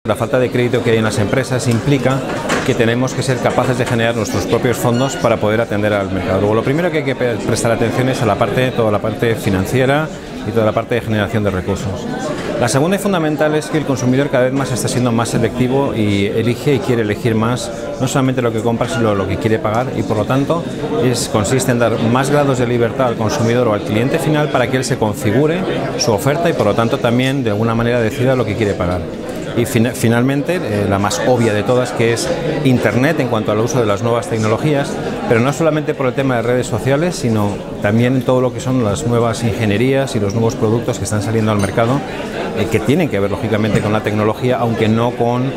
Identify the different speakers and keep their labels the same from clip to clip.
Speaker 1: La falta de crédito que hay en las empresas implica que tenemos que ser capaces de generar nuestros propios fondos para poder atender al mercado. Luego, lo primero que hay que prestar atención es a toda la parte financiera y toda la parte de generación de recursos. La segunda y fundamental es que el consumidor cada vez más está siendo más selectivo y elige y quiere elegir más, no solamente lo que compra, sino lo que quiere pagar, y por lo tanto consiste en dar más grados de libertad al consumidor o al cliente final para que él se configure su oferta y por lo tanto también de alguna manera decida lo que quiere pagar. Y finalmente, la más obvia de todas, que es Internet en cuanto al uso de las nuevas tecnologías, pero no solamente por el tema de redes sociales, sino también en todo lo que son las nuevas ingenierías y los nuevos productos que están saliendo al mercado, que tienen que ver lógicamente con la tecnología, aunque no con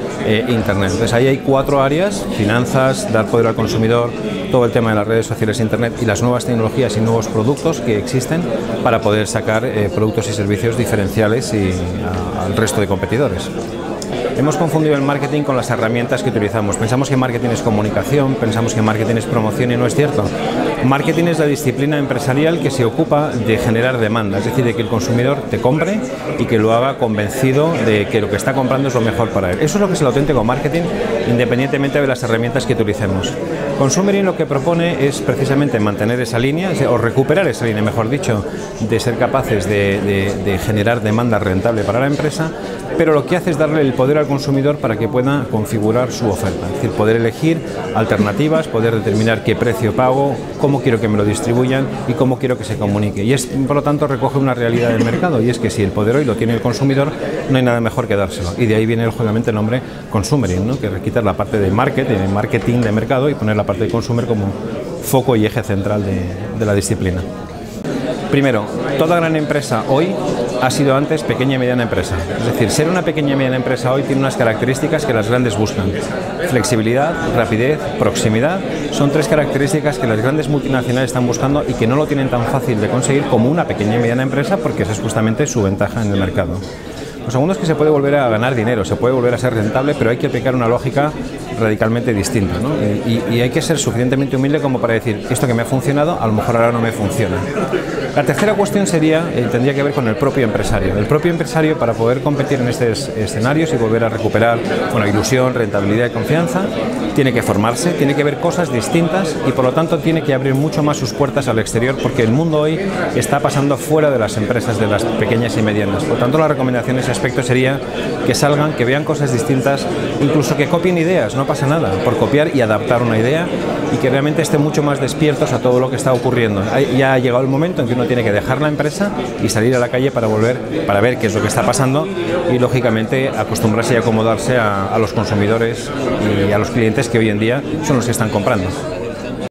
Speaker 1: Internet. Entonces ahí hay 4 áreas: finanzas, dar poder al consumidor, todo el tema de las redes sociales, Internet y las nuevas tecnologías y nuevos productos que existen para poder sacar productos y servicios diferenciales al resto de competidores. Hemos confundido el marketing con las herramientas que utilizamos. Pensamos que marketing es comunicación, pensamos que marketing es promoción y no es cierto. Marketing es la disciplina empresarial que se ocupa de generar demanda, es decir, de que el consumidor te compre y que lo haga convencido de que lo que está comprando es lo mejor para él. Eso es lo que es el auténtico marketing, independientemente de las herramientas que utilicemos. Consumering lo que propone es precisamente mantener esa línea, o recuperar esa línea, mejor dicho, de ser capaces de generar demanda rentable para la empresa, pero lo que hace es darle el poder al consumidor para que pueda configurar su oferta, es decir, poder elegir alternativas, poder determinar qué precio pago, cómo quiero que me lo distribuyan y cómo quiero que se comunique. Y por lo tanto recoge una realidad del mercado, y es que si el poder hoy lo tiene el consumidor, no hay nada mejor que dárselo. Y de ahí viene lógicamente el nombre Consumering, ¿no? Que es quitar la parte de marketing de mercado y poner la parte de consumer como foco y eje central de la disciplina. Primero, toda gran empresa hoy ha sido antes pequeña y mediana empresa. Es decir, ser una pequeña y mediana empresa hoy tiene unas características que las grandes buscan. Flexibilidad, rapidez, proximidad, son 3 características que las grandes multinacionales están buscando y que no lo tienen tan fácil de conseguir como una pequeña y mediana empresa, porque esa es justamente su ventaja en el mercado. Lo segundo es que se puede volver a ganar dinero, se puede volver a ser rentable, pero hay que aplicar una lógica radicalmente distinta, ¿no? Y hay que ser suficientemente humilde como para decir, esto que me ha funcionado, a lo mejor ahora no me funciona. La tercera cuestión tendría que ver con el propio empresario. El propio empresario, para poder competir en estos escenarios y volver a recuperar ilusión, rentabilidad y confianza, tiene que formarse, tiene que ver cosas distintas y por lo tanto tiene que abrir mucho más sus puertas al exterior, porque el mundo hoy está pasando fuera de las empresas, de las pequeñas y medianas. Por lo tanto, la recomendación en ese aspecto sería que salgan, que vean cosas distintas, incluso que copien ideas, no pasa nada por copiar y adaptar una idea, y que realmente estén mucho más despiertos a todo lo que está ocurriendo. Ya ha llegado el momento en que uno tiene que dejar la empresa y salir a la calle para ver qué es lo que está pasando y lógicamente acostumbrarse y acomodarse a los consumidores y a los clientes que hoy en día son los que están comprando.